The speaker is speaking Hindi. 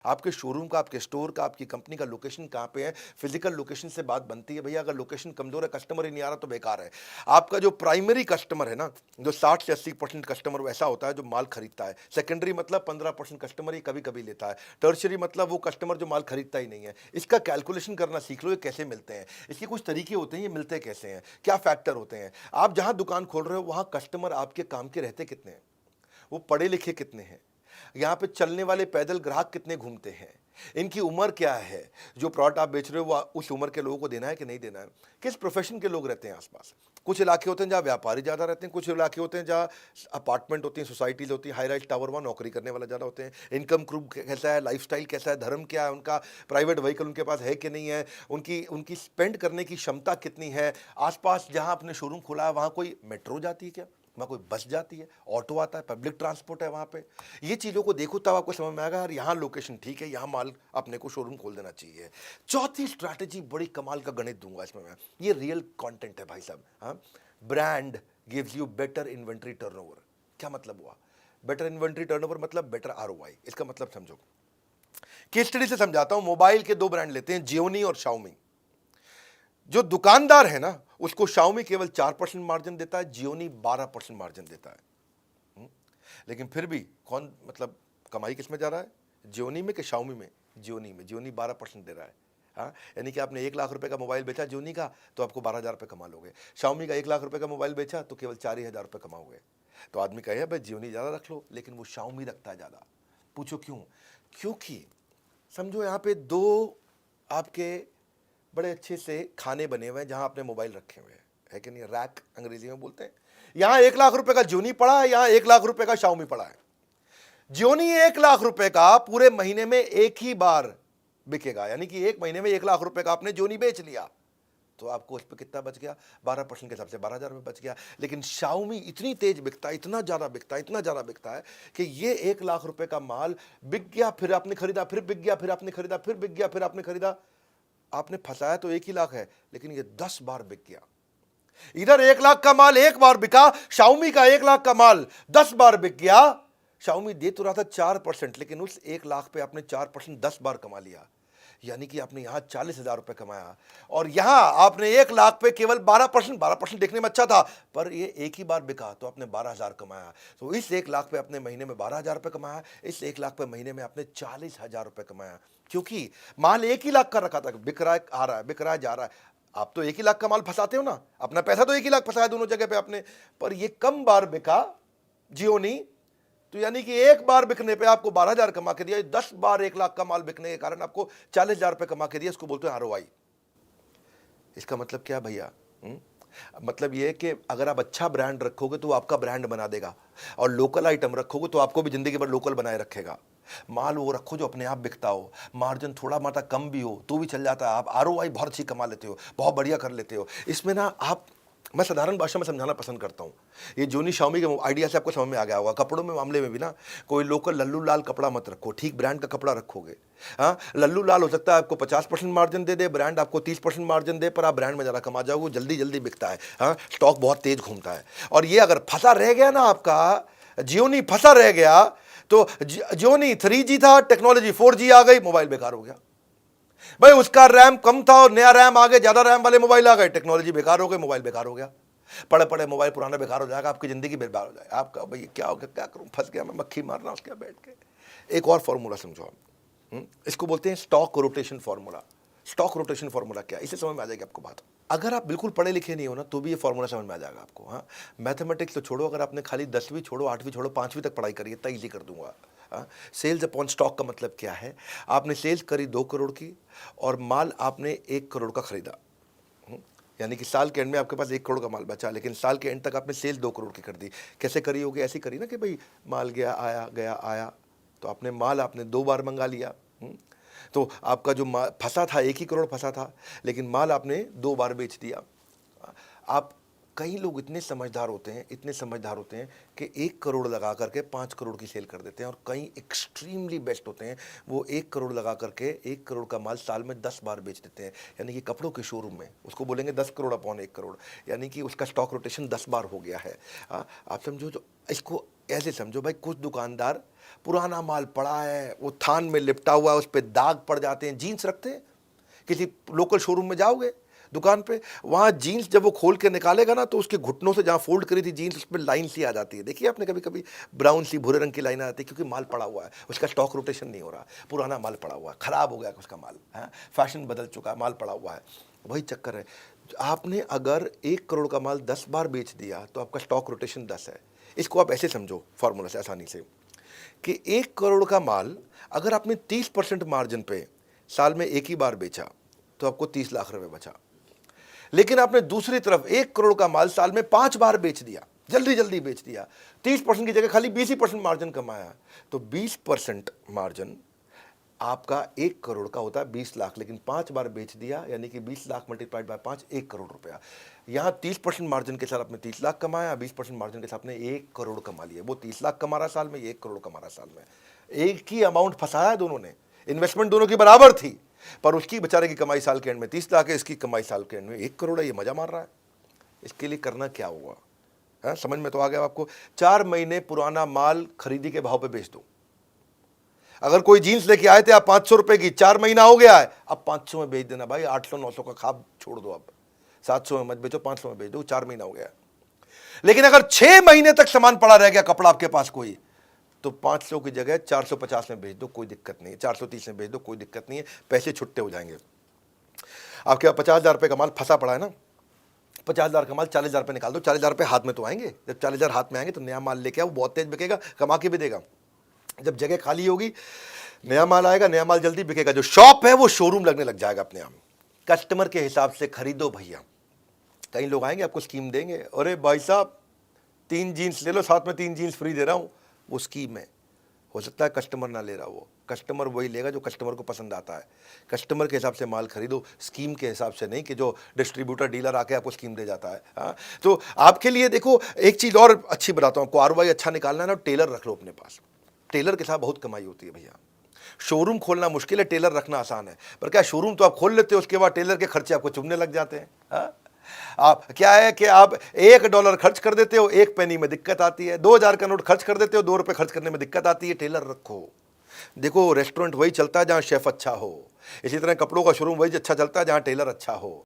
आपके शोरूम का, आपके स्टोर का, आपकी कंपनी का लोकेशन कहाँ पे है, फिजिकल लोकेशन से बात बनती है भैया। अगर लोकेशन कमजोर है, कस्टमर ही नहीं आ रहा तो बेकार है। आपका जो प्राइमरी कस्टमर है ना, जो 60 से 80% कस्टमर वैसा होता है जो माल खरीदता है। सेकेंडरी मतलब 15% कस्टमर ही कभी कभी लेता है। टर्शरी मतलब वो कस्टमर जो माल खरीदता ही नहीं है। इसका कैलकुलेशन करना सीख लो, ये कैसे मिलते हैं, इसके कुछ तरीके होते हैं, ये मिलते कैसे हैं, क्या फैक्टर होते हैं। आप जहां दुकान खोल रहे हो वहां कस्टमर आपके काम के रहते कितने हैं, वो पढ़े लिखे कितने हैं, यहाँ पे चलने वाले पैदल ग्राहक कितने घूमते हैं, इनकी उम्र क्या है, जो प्रोडक्ट आप बेच रहे हो वो उस उम्र के लोगों को देना है कि नहीं देना है, किस प्रोफेशन के लोग रहते हैं आसपास। कुछ इलाके होते हैं जहाँ व्यापारी ज़्यादा रहते हैं, कुछ इलाके होते हैं जहाँ अपार्टमेंट होती हैं, सोसाइटीज होती हैं, हाई राइज टावर, वहाँ नौकरी करने वाला ज़्यादा होते हैं। इनकम ग्रुप कैसा है, लाइफस्टाइल कैसा है, धर्म क्या है उनका, प्राइवेट व्हीकल उनके पास है कि नहीं है, उनकी उनकी स्पेंड करने की क्षमता कितनी है, आसपास जहाँ आपने शोरूम खोला है वहाँ कोई मेट्रो जाती है क्या, वहाँ कोई बस जाती है, ऑटो आता है, पब्लिक ट्रांसपोर्ट है वहाँ पे। ये चीज़ों को देखो तब आपको समझ में आएगा यार यहाँ लोकेशन ठीक है, यहाँ माल अपने को शोरूम खोल देना चाहिए। चौथी स्ट्रैटेजी बड़ी कमाल का गणित दूंगा इसमें मैं, ये रियल कंटेंट है भाई साहब। हाँ, brand gives you better inventory turnover. क्या मतलब हुआ बेटर इन्वेंट्री टर्नओवर? मतलब बेटर आरओआई। इसका मतलब समझो, केस स्टडी से समझाता हूं। मोबाइल के दो ब्रांड लेते हैं, जियोनी और शाओमी। जो दुकानदार है ना, उसको शाओमी केवल 4% मार्जिन देता है, जियोनी 12% मार्जिन देता है। लेकिन फिर भी कौन मतलब कमाई किस में जा रहा है, जियोनी में कि शाओमी में? जियोनी में। जियोनी 12% दे रहा है। हाँ, यानी कि आपने 1 लाख रुपए का मोबाइल बेचा जियोनी का तो आपको 12,000 रुपये कमा लोगे। शाओमी का 1 लाख रुपए का मोबाइल बेचा तो केवल 4,000 रुपये कमाओगे। तो आदमी कहे भाई जियोनी ज़्यादा रख लो, लेकिन वो शाओमी रखता है ज़्यादा। पूछो क्यों? क्योंकि समझो यहाँ पे दो आपके बड़े अच्छे से खाने बने हुए हैं जहां आपने मोबाइल रखे हुए हैं, है कि नहीं, रैक अंग्रेजी में बोलते हैं। यहां 1 लाख रुपए का जियोनी पड़ा है, यहां 1 लाख रुपए का शाओमी पड़ा है। जियोनी 1 लाख रुपए का पूरे महीने में एक ही बार बिकेगा, यानी कि एक महीने में 1 लाख रुपए का आपने जियोनी बेच लिया तो आपको उस पर कितना बच गया, 12% के हिसाब से 12,000 रुपये बच गया। लेकिन शाओमी इतनी तेज बिकता है, इतना ज़्यादा बिकता है, इतना ज़्यादा बिकता है कि ये 1 लाख रुपए का माल बिक गया, फिर आपने खरीदा, फिर बिक गया, फिर आपने खरीदा, फिर बिक गया, फिर आपने खरीदा। आपने फंसाया तो 1 ही लाख है, लेकिन ये 10 बार बिक गया। इधर 1 लाख का माल एक बार बिका, शाओमी का 1 लाख का माल 10 बार बिक गया। शाओमी दे तो रहा था 4%, लेकिन उस 1 लाख पे आपने 4% 10 बार कमा लिया। यानी कि आपने यहां 40,000 रुपए कमाया, और यहां आपने 1 लाख पे केवल 12%। 12% देखने में अच्छा था, पर ये एक ही बार बिका तो आपने 12,000 कमाया। तो इस 1 लाख पे आपने महीने में 12,000 रुपए कमाया, इस 1 लाख पे महीने में आपने 40,000 रुपए कमाया। क्योंकि माल 1 ही लाख का रखा था, बिक रहा है, आ रहा है, बिक रहा है, जा रहा है। आप तो 1 ही लाख का माल फंसाते हो ना, अपना पैसा तो 1 ही लाख फंसाया दोनों जगह पे आपने, पर ये कम बार बिका जियोनी। तो यानी कि एक बार बिकने पे आपको 12,000 कमा के दिया, 10 बार 1 लाख का माल बिकने के कारण आपको 40,000 रुपए कमा के दिया। इसको बोलते हैं आरओआई। इसका मतलब क्या भैया? मतलब ये है कि अगर आप अच्छा ब्रांड रखोगे तो वो आपका ब्रांड बना देगा, और लोकल आइटम रखोगे तो आपको भी जिंदगी भर लोकल बनाए रखेगा। माल वो रखो जो अपने आप बिकता हो, मार्जिन थोड़ा मात्रा कम भी हो तो भी चल जाता है, आप आरओआई बहुत अच्छी कमा लेते हो, बहुत बढ़िया कर लेते हो इसमें ना आप। मैं साधारण भाषा में समझाना पसंद करता हूँ। ये जोनी शाओमी के आइडिया से आपको समझ में आ गया होगा। कपड़ों में मामले में भी ना, कोई लोकल लल्लू लाल कपड़ा मत रखो, ठीक ब्रांड का कपड़ा रखोगे। हाँ, लल्लू लाल हो सकता है आपको 50% मार्जिन दे दे, ब्रांड आपको 30% मार्जिन दे, पर आप ब्रांड में ज़्यादा कमा जाओगे, जल्दी जल्दी बिकता है। हाँ, स्टॉक बहुत तेज घूमता है। और ये अगर फंसा रह गया ना आपका, जियोनी फंसा रह गया, तो जियोनी 3G था, टेक्नोलॉजी 4G आ गई, मोबाइल बेकार हो गया। भाई उसका रैम कम था और नया रैम आ गया, ज्यादा रैम वाले मोबाइल आ गए, टेक्नोलॉजी बेकार हो गई, मोबाइल बेकार हो गया। पड़े पड़े मोबाइल पुराना बेकार हो जाएगा, आपकी जिंदगी बेकार हो जाएगा। आपका भाई क्या हो गया, क्या करूं, फंस गया मैं, मक्खी मार रहा हूं उसके बैठ के। एक और फॉर्मूला समझो आप, इसको बोलते हैं stock rotation formula. Stock rotation formula क्या है, इसे समझ में आ जाएगी आपको बात। अगर आप बिल्कुल पढ़े लिखे नहीं हो ना तो भी ये फॉर्मूला समझ में आ जाएगा आपको। हाँ, मैथमेटिक्स तो छोड़ो, अगर आपने खाली 10वीं छोड़ो, 8वीं छोड़ो, 5वीं तक पढ़ाई करिए, इतना ईजी कर दूंगा। हाँ, सेल्स अपॉन स्टॉक का मतलब क्या है? आपने सेल्स करी 2 करोड़ की और माल आपने 1 करोड़ का खरीदा, यानी कि साल के एंड में आपके पास 1 करोड़ का माल बचा, लेकिन साल के एंड तक आपने सेल्स 2 करोड़ की कर दी। कैसे करी होगी? ऐसी करी ना कि भाई माल गया आया, गया आया, तो आपने माल आपने 2 बार मंगा लिया। तो आपका जो फंसा था 1 ही करोड़ फंसा था, लेकिन माल आपने 2 बार बेच दिया। आप, कई लोग इतने समझदार होते हैं, इतने समझदार होते हैं कि 1 करोड़ लगा करके 5 करोड़ की सेल कर देते हैं, और कई एक्सट्रीमली बेस्ट होते हैं, वो 1 करोड़ लगा करके 1 करोड़ का माल साल में 10 बार बेच देते हैं। यानी कि कपड़ों के शोरूम में उसको बोलेंगे 10 करोड़ अपॉन 1 करोड़, यानी कि उसका स्टॉक रोटेशन 10 बार हो गया है। आप समझो, जो इसको ऐसे समझो भाई, कुछ दुकानदार पुराना माल पड़ा है, वो थान में लिपटा हुआ है, उस पर दाग पड़ जाते हैं, जीन्स रखते हैं। किसी लोकल शोरूम में जाओगे दुकान पे, वहाँ जीन्स जब वो खोल के निकालेगा ना, तो उसके घुटनों से जहाँ फोल्ड करी थी जीन्स, उस पर लाइन सी आ जाती है। देखिए आपने कभी कभी ब्राउन सी भूरे रंग की लाइन आ जाती है, क्योंकि माल पड़ा हुआ है, उसका स्टॉक रोटेशन नहीं हो रहा, पुराना माल पड़ा हुआ है, ख़राब हो गया उसका माल है, फैशन बदल चुका है, माल पड़ा हुआ है। वही चक्कर है। आपने अगर 1 करोड़ का माल 10 बार बेच दिया तो आपका स्टॉक रोटेशन 10 है। इसको आप ऐसे समझो फॉर्मूला से आसानी से, कि 1 करोड़ का माल अगर आपने 30% मार्जिन पे साल में एक ही बार बेचा तो आपको 30 लाख रुपए बचा। लेकिन आपने दूसरी तरफ 1 करोड़ का माल साल में 5 बार बेच दिया, जल्दी जल्दी बेच दिया, 30% की जगह खाली 20% मार्जिन कमाया, तो 20% मार्जिन आपका 1 करोड़ का होता है 20 लाख, लेकिन 5 बार बेच दिया, यानी कि 20 लाख मल्टीप्लाइड बाय 5, 1 करोड़ रुपया। यहाँ 30% मार्जिन के साथ आपने 30 लाख कमाया, 20% मार्जिन के साथ आपने 1 करोड़ कमा लिया। वो 30 लाख कमा रहा साल में, ये 1 करोड़ कमा रहा साल में। एक ही अमाउंट फंसाया दोनों ने, इन्वेस्टमेंट दोनों की बराबर थी, पर उसकी बेचारे की कमाई साल के एंड में 30 लाख है, इसकी कमाई साल के एंड में 1 करोड़ है। ये मजा मार रहा है। इसके लिए करना क्या होगा, है समझ में तो आ गया आपको? 4 महीने पुराना माल खरीदी के भाव पे बेच दो। अगर कोई जीन्स लेके आए थे आप 500 रुपए की, 4 महीना हो गया है, अब 500 में बेच देना भाई। 800-900 का खाब छोड़ दो, अब 700 में मत बेचो, 500 में बेच दो, 4 महीना हो गया। लेकिन अगर 6 महीने तक सामान पड़ा रह गया कपड़ा आपके पास कोई, तो 500 की जगह 450 में बेच दो, कोई दिक्कत नहीं है। 430 में बेच दो, कोई दिक्कत नहीं है, पैसे छुट्टे हो जाएंगे। आपके पास 50,000 रुपये का माल फंसा पड़ा है ना, 50,000 का माल 40,000 रुपये निकाल दो, 40,000 रुपये हाथ में तो आएंगे। जब 40,000 हाथ में आएंगे तो नया माल लेके आओ, बहुत तेज बिकेगा, कमा के भी देगा। जब जगह खाली होगी, नया माल आएगा, नया माल जल्दी बिकेगा। जो शॉप है वो शोरूम लगने लग जाएगा अपने आप। कस्टमर के हिसाब से खरीदो भैया। कई लोग आएंगे आपको स्कीम देंगे, अरे भाई साहब 3 जीन्स ले लो, साथ में 3 जीन्स फ्री दे रहा हूँ। वो स्कीम है, हो सकता है कस्टमर ना ले रहा, वो कस्टमर वही लेगा जो कस्टमर को पसंद आता है। कस्टमर के हिसाब से माल खरीदो, स्कीम के हिसाब से नहीं कि जो डिस्ट्रीब्यूटर डीलर आके आपको स्कीम दे जाता है। हाँ, तो आपके लिए देखो एक चीज़ और अच्छी बताता हूँ, आपको आरओआई अच्छा निकालना है ना, टेलर रख लो अपने पास। टेलर के साथ बहुत कमाई होती है भैया। शोरूम खोलना मुश्किल है, टेलर रखना आसान है। पर क्या शोरूम तो आप खोल लेते हो, उसके बाद टेलर के खर्चे आपको चुभने लग जाते हैं। हाँ? आप क्या है कि आप $1 खर्च कर देते हो, 1 पेनी में दिक्कत आती है। 2,000 का नोट खर्च कर देते हो, 2 रुपये खर्च करने में दिक्कत आती है। टेलर रखो। देखो रेस्टोरेंट वही चलता है जहाँ शेफ अच्छा हो, इसी तरह कपड़ों का शोरूम वही अच्छा चलता है जहाँ टेलर अच्छा हो।